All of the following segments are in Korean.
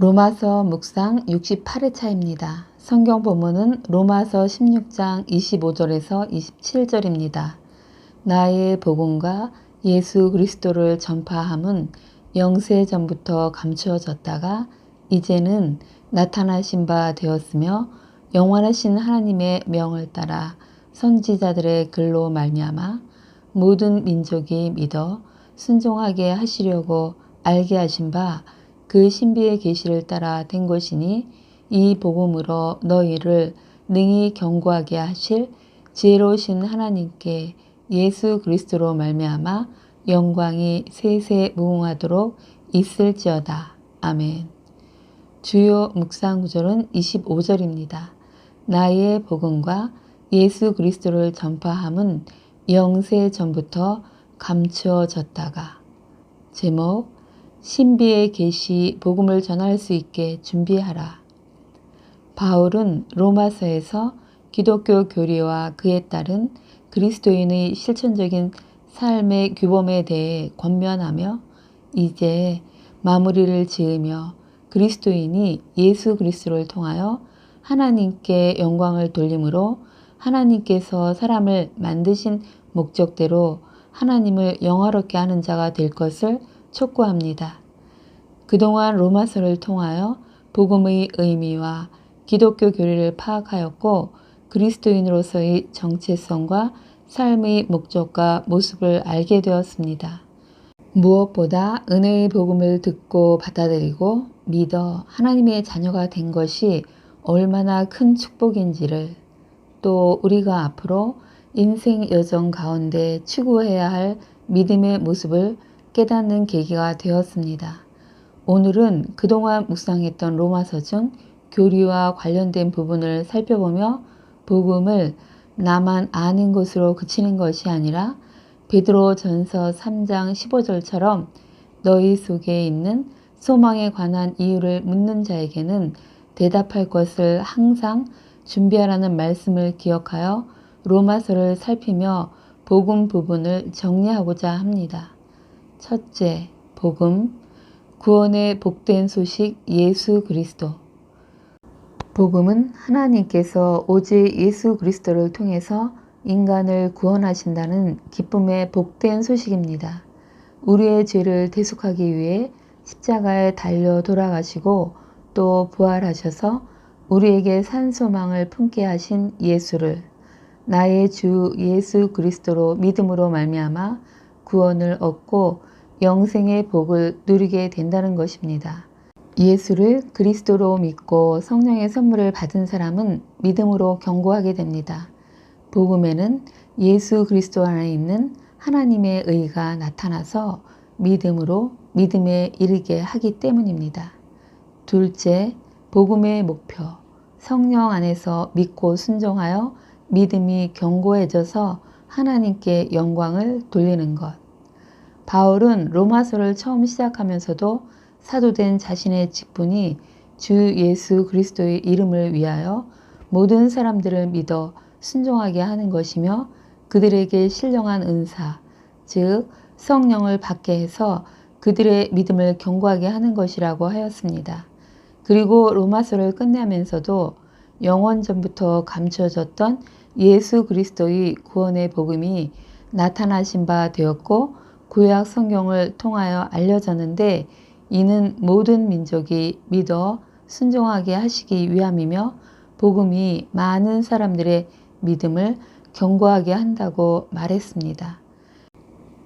로마서 묵상 68회차입니다. 성경 본문은 로마서 16장 25절에서 27절입니다. 나의 복음과 예수 그리스도를 전파함은 영세 전부터 감추어졌다가 이제는 나타나신 바 되었으며 영원하신 하나님의 명을 따라 선지자들의 글로 말미암아 모든 민족이 믿어 순종하게 하시려고 알게 하신 바 그 신비의 계시를 따라 된 것이니 이 복음으로 너희를 능히 견고하게 하실 지혜로우신 하나님께 예수 그리스도로 말미암아 영광이 세세 무궁하도록 있을지어다. 아멘. 주요 묵상 구절은 25절입니다. 나의 복음과 예수 그리스도를 전파함은 영세 전부터 감추어졌다가. 제목 신비의 계시 복음을 전할 수 있게 준비하라. 바울은 로마서에서 기독교 교리와 그에 따른 그리스도인의 실천적인 삶의 규범에 대해 권면하며 이제 마무리를 지으며 그리스도인이 예수 그리스도를 통하여 하나님께 영광을 돌림으로 하나님께서 사람을 만드신 목적대로 하나님을 영화롭게 하는 자가 될 것을 촉구합니다. 그동안 로마서를 통하여 복음의 의미와 기독교 교리를 파악하였고 그리스도인으로서의 정체성과 삶의 목적과 모습을 알게 되었습니다. 무엇보다 은혜의 복음을 듣고 받아들이고 믿어 하나님의 자녀가 된 것이 얼마나 큰 축복인지를 또 우리가 앞으로 인생 여정 가운데 추구해야 할 믿음의 모습을 깨닫는 계기가 되었습니다. 오늘은 그동안 묵상했던 로마서 중 교리와 관련된 부분을 살펴보며 복음을 나만 아는 것으로 그치는 것이 아니라 베드로전서 3장 15절처럼 너희 속에 있는 소망에 관한 이유를 묻는 자에게는 대답할 것을 항상 준비하라는 말씀을 기억하여 로마서를 살피며 복음 부분을 정리하고자 합니다. 첫째, 복음, 구원의 복된 소식 예수 그리스도. 복음은 하나님께서 오직 예수 그리스도를 통해서 인간을 구원하신다는 기쁨의 복된 소식입니다. 우리의 죄를 대속하기 위해 십자가에 달려 돌아가시고 또 부활하셔서 우리에게 산 소망을 품게 하신 예수를 나의 주 예수 그리스도로 믿음으로 말미암아 구원을 얻고 영생의 복을 누리게 된다는 것입니다. 예수를 그리스도로 믿고 성령의 선물을 받은 사람은 믿음으로 견고하게 됩니다. 복음에는 예수 그리스도 안에 있는 하나님의 의가 나타나서 믿음으로 믿음에 이르게 하기 때문입니다. 둘째, 복음의 목표, 성령 안에서 믿고 순종하여 믿음이 견고해져서 하나님께 영광을 돌리는 것. 바울은 로마서를 처음 시작하면서도 사도된 자신의 직분이 주 예수 그리스도의 이름을 위하여 모든 사람들을 믿어 순종하게 하는 것이며 그들에게 신령한 은사, 즉 성령을 받게 해서 그들의 믿음을 견고하게 하는 것이라고 하였습니다. 그리고 로마서를 끝내면서도 영원전부터 감추어졌던 예수 그리스도의 구원의 복음이 나타나신 바 되었고 구약 성경을 통하여 알려졌는데 이는 모든 민족이 믿어 순종하게 하시기 위함이며 복음이 많은 사람들의 믿음을 견고하게 한다고 말했습니다.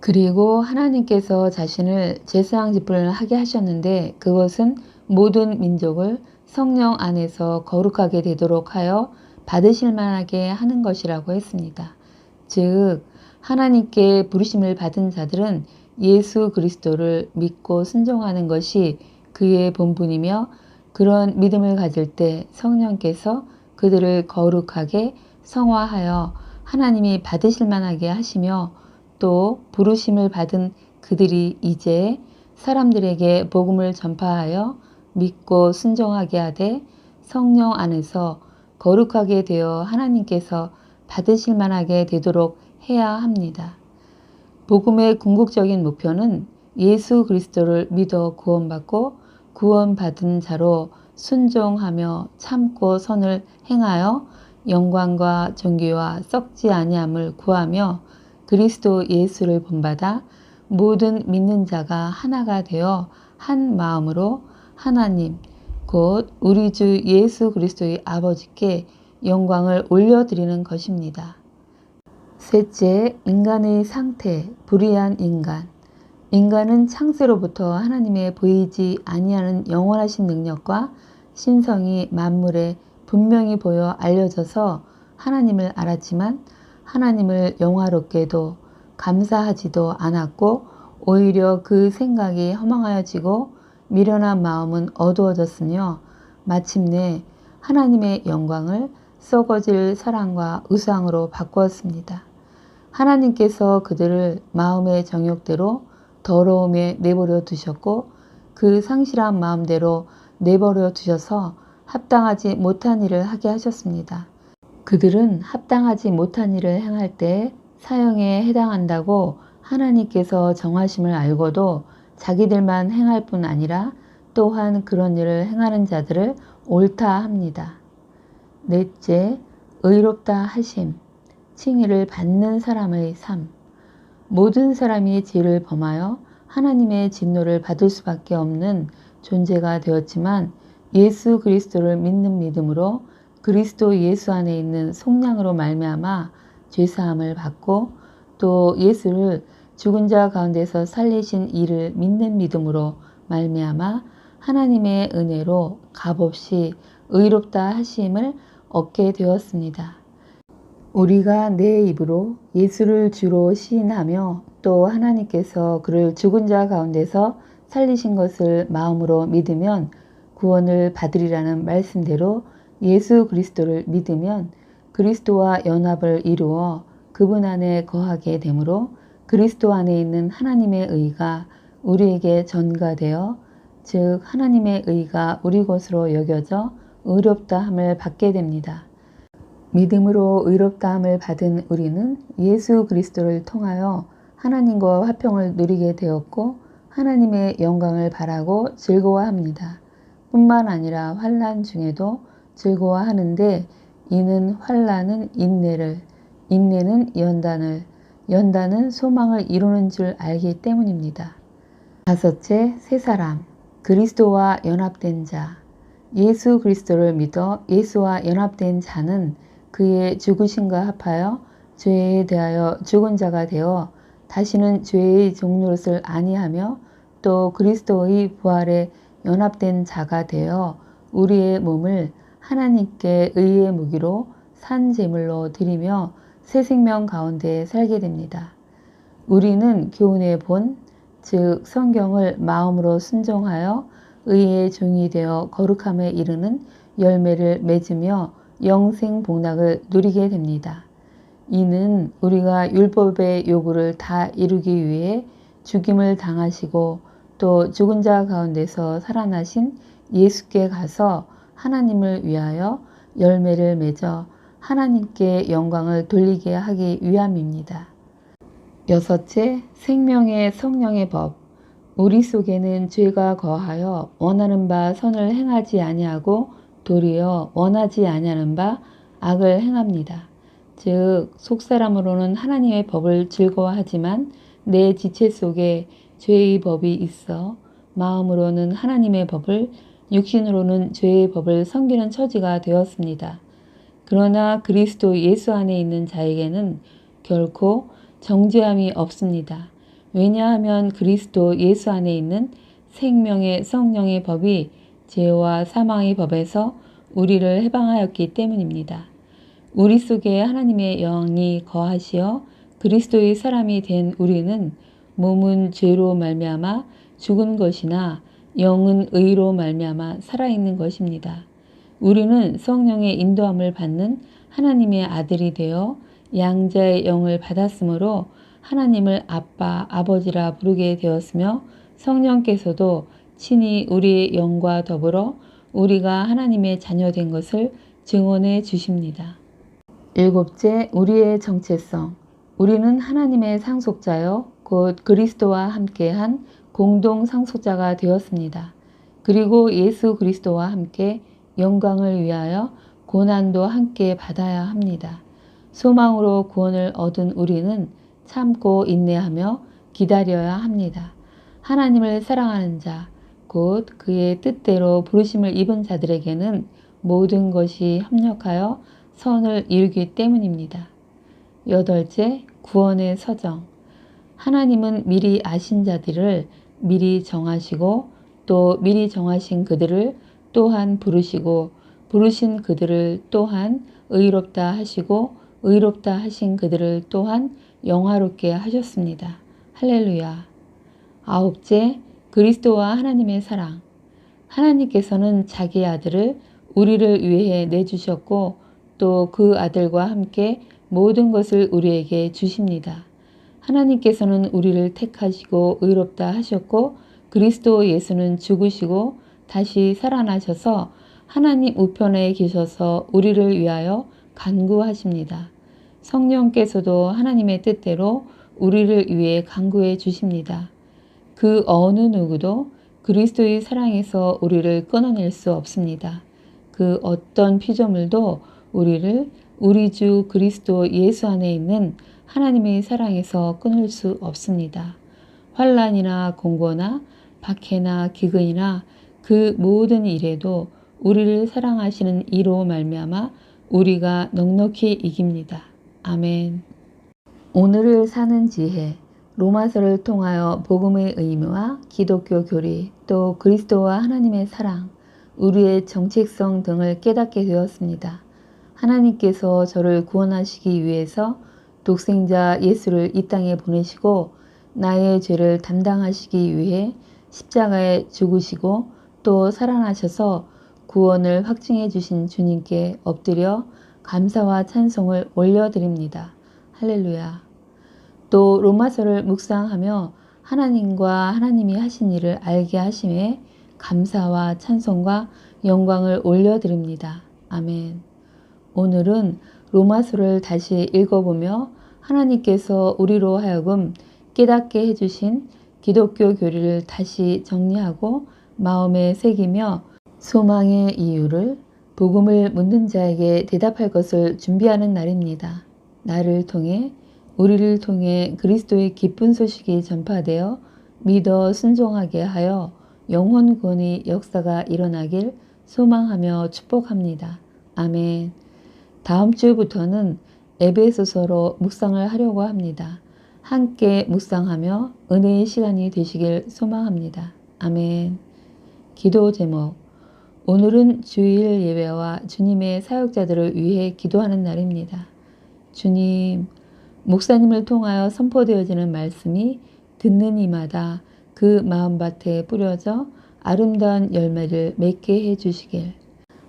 그리고 하나님께서 자신을 제사장 직분을 하게 하셨는데 그것은 모든 민족을 성령 안에서 거룩하게 되도록 하여 받으실 만하게 하는 것이라고 했습니다. 즉 하나님께 부르심을 받은 자들은 예수 그리스도를 믿고 순종하는 것이 그의 본분이며 그런 믿음을 가질 때 성령께서 그들을 거룩하게 성화하여 하나님이 받으실 만하게 하시며 또 부르심을 받은 그들이 이제 사람들에게 복음을 전파하여 믿고 순종하게 하되 성령 안에서 거룩하게 되어 하나님께서 받으실 만하게 되도록 해야 합니다. 복음의 궁극적인 목표는 예수 그리스도를 믿어 구원받고 구원받은 자로 순종하며 참고 선을 행하여 영광과 존귀와 썩지 아니함을 구하며 그리스도 예수를 본받아 모든 믿는 자가 하나가 되어 한 마음으로 하나님 곧 우리 주 예수 그리스도의 아버지께 영광을 올려드리는 것입니다. 셋째, 인간의 상태, 불의한 인간. 인간은 창세로부터 하나님의 보이지 아니하는 영원하신 능력과 신성이 만물에 분명히 보여 알려져서 하나님을 알았지만 하나님을 영화롭게도 감사하지도 않았고 오히려 그 생각이 허망하여지고 미련한 마음은 어두워졌으며 마침내 하나님의 영광을 썩어질 사랑과 의상으로 바꾸었습니다. 하나님께서 그들을 마음의 정욕대로 더러움에 내버려 두셨고 그 상실한 마음대로 내버려 두셔서 합당하지 못한 일을 하게 하셨습니다. 그들은 합당하지 못한 일을 행할 때 사형에 해당한다고 하나님께서 정하심을 알고도 자기들만 행할 뿐 아니라 또한 그런 일을 행하는 자들을 옳다 합니다. 넷째, 의롭다 하심, 칭의를 받는 사람의 삶. 모든 사람이 죄를 범하여 하나님의 진노를 받을 수밖에 없는 존재가 되었지만 예수 그리스도를 믿는 믿음으로 그리스도 예수 안에 있는 속량으로 말미암아 죄사함을 받고 또 예수를 죽은 자 가운데서 살리신 이를 믿는 믿음으로 말미암아 하나님의 은혜로 값없이 의롭다 하심을 얻게 되었습니다. 우리가 내 입으로 예수를 주로 시인하며 또 하나님께서 그를 죽은 자 가운데서 살리신 것을 마음으로 믿으면 구원을 받으리라는 말씀대로 예수 그리스도를 믿으면 그리스도와 연합을 이루어 그분 안에 거하게 되므로 그리스도 안에 있는 하나님의 의가 우리에게 전가되어 즉 하나님의 의가 우리 것으로 여겨져 의롭다함을 받게 됩니다. 믿음으로 의롭다함을 받은 우리는 예수 그리스도를 통하여 하나님과 화평을 누리게 되었고 하나님의 영광을 바라고 즐거워합니다. 뿐만 아니라 환난 중에도 즐거워하는데 이는 환난은 인내를, 인내는 연단을, 연단은 소망을 이루는 줄 알기 때문입니다. 다섯째, 새 사람, 그리스도와 연합된 자. 예수 그리스도를 믿어 예수와 연합된 자는 그의 죽으심과 합하여 죄에 대하여 죽은 자가 되어 다시는 죄의 종노릇을 아니하며 또 그리스도의 부활에 연합된 자가 되어 우리의 몸을 하나님께 의의 무기로 산 제물로 드리며 새 생명 가운데 살게 됩니다. 우리는 교훈의 본, 즉 성경을 마음으로 순종하여 의의 종이 되어 거룩함에 이르는 열매를 맺으며 영생 복락을 누리게 됩니다. 이는 우리가 율법의 요구를 다 이루기 위해 죽임을 당하시고 또 죽은 자 가운데서 살아나신 예수께 가서 하나님을 위하여 열매를 맺어 하나님께 영광을 돌리게 하기 위함입니다. 여섯째, 생명의 성령의 법. 우리 속에는 죄가 거하여 원하는 바 선을 행하지 아니하고 도리어 원하지 아니하는 바 악을 행합니다. 즉 속사람으로는 하나님의 법을 즐거워하지만 내 지체 속에 죄의 법이 있어 마음으로는 하나님의 법을 육신으로는 죄의 법을 섬기는 처지가 되었습니다. 그러나 그리스도 예수 안에 있는 자에게는 결코 정죄함이 없습니다. 왜냐하면 그리스도 예수 안에 있는 생명의 성령의 법이 죄와 사망의 법에서 우리를 해방하였기 때문입니다. 우리 속에 하나님의 영이 거하시어 그리스도의 사람이 된 우리는 몸은 죄로 말미암아 죽은 것이나 영은 의로 말미암아 살아있는 것입니다. 우리는 성령의 인도함을 받는 하나님의 아들이 되어 양자의 영을 받았으므로 하나님을 아빠, 아버지라 부르게 되었으며 성령께서도 친히 우리의 영과 더불어 우리가 하나님의 자녀된 것을 증언해 주십니다. 일곱째, 우리의 정체성. 우리는 하나님의 상속자요 곧 그리스도와 함께한 공동 상속자가 되었습니다. 그리고 예수 그리스도와 함께 영광을 위하여 고난도 함께 받아야 합니다. 소망으로 구원을 얻은 우리는 참고 인내하며 기다려야 합니다. 하나님을 사랑하는 자, 곧 그의 뜻대로 부르심을 입은 자들에게는 모든 것이 협력하여 선을 이루기 때문입니다. 여덟째, 구원의 서정. 하나님은 미리 아신 자들을 미리 정하시고 또 미리 정하신 그들을 또한 부르시고 부르신 그들을 또한 의롭다 하시고 의롭다 하신 그들을 또한 영화롭게 하셨습니다. 할렐루야. 아홉째, 그리스도와 하나님의 사랑. 하나님께서는 자기 아들을 우리를 위해 내주셨고 또 그 아들과 함께 모든 것을 우리에게 주십니다. 하나님께서는 우리를 택하시고 의롭다 하셨고 그리스도 예수는 죽으시고 다시 살아나셔서 하나님 우편에 계셔서 우리를 위하여 간구하십니다. 성령께서도 하나님의 뜻대로 우리를 위해 간구해 주십니다. 그 어느 누구도 그리스도의 사랑에서 우리를 끊어낼 수 없습니다. 그 어떤 피조물도 우리를 우리 주 그리스도 예수 안에 있는 하나님의 사랑에서 끊을 수 없습니다. 환난이나 공고나 박해나 기근이나 그 모든 일에도 우리를 사랑하시는 이로 말미암아 우리가 넉넉히 이깁니다. 아멘. 오늘을 사는 지혜, 로마서를 통하여 복음의 의미와 기독교 교리, 또 그리스도와 하나님의 사랑, 우리의 정체성 등을 깨닫게 되었습니다. 하나님께서 저를 구원하시기 위해서 독생자 예수를 이 땅에 보내시고 나의 죄를 담당하시기 위해 십자가에 죽으시고 또 살아나셔서 구원을 확증해 주신 주님께 엎드려 감사와 찬송을 올려드립니다. 할렐루야. 또 로마서를 묵상하며 하나님과 하나님이 하신 일을 알게 하심에 감사와 찬송과 영광을 올려드립니다. 아멘. 오늘은 로마서를 다시 읽어보며 하나님께서 우리로 하여금 깨닫게 해주신 기독교 교리를 다시 정리하고 마음에 새기며 소망의 이유를 복음을 묻는 자에게 대답할 것을 준비하는 날입니다. 나를 통해 우리를 통해 그리스도의 기쁜 소식이 전파되어 믿어 순종하게 하여 영혼 구원의 역사가 일어나길 소망하며 축복합니다. 아멘. 다음 주부터는 에베소서로 묵상을 하려고 합니다. 함께 묵상하며 은혜의 시간이 되시길 소망합니다. 아멘. 기도 제목. 오늘은 주일 예배와 주님의 사역자들을 위해 기도하는 날입니다. 주님, 목사님을 통하여 선포되어지는 말씀이 듣는 이마다 그 마음밭에 뿌려져 아름다운 열매를 맺게 해주시길.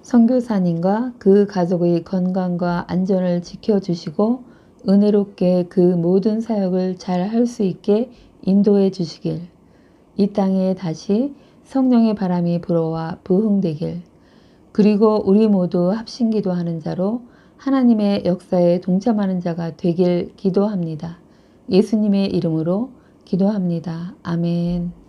선교사님과 그 가족의 건강과 안전을 지켜주시고 은혜롭게 그 모든 사역을 잘 할 수 있게 인도해 주시길. 이 땅에 다시 성령의 바람이 불어와 부흥되길. 그리고 우리 모두 합심기도하는 자로 하나님의 역사에 동참하는 자가 되길 기도합니다. 예수님의 이름으로 기도합니다. 아멘.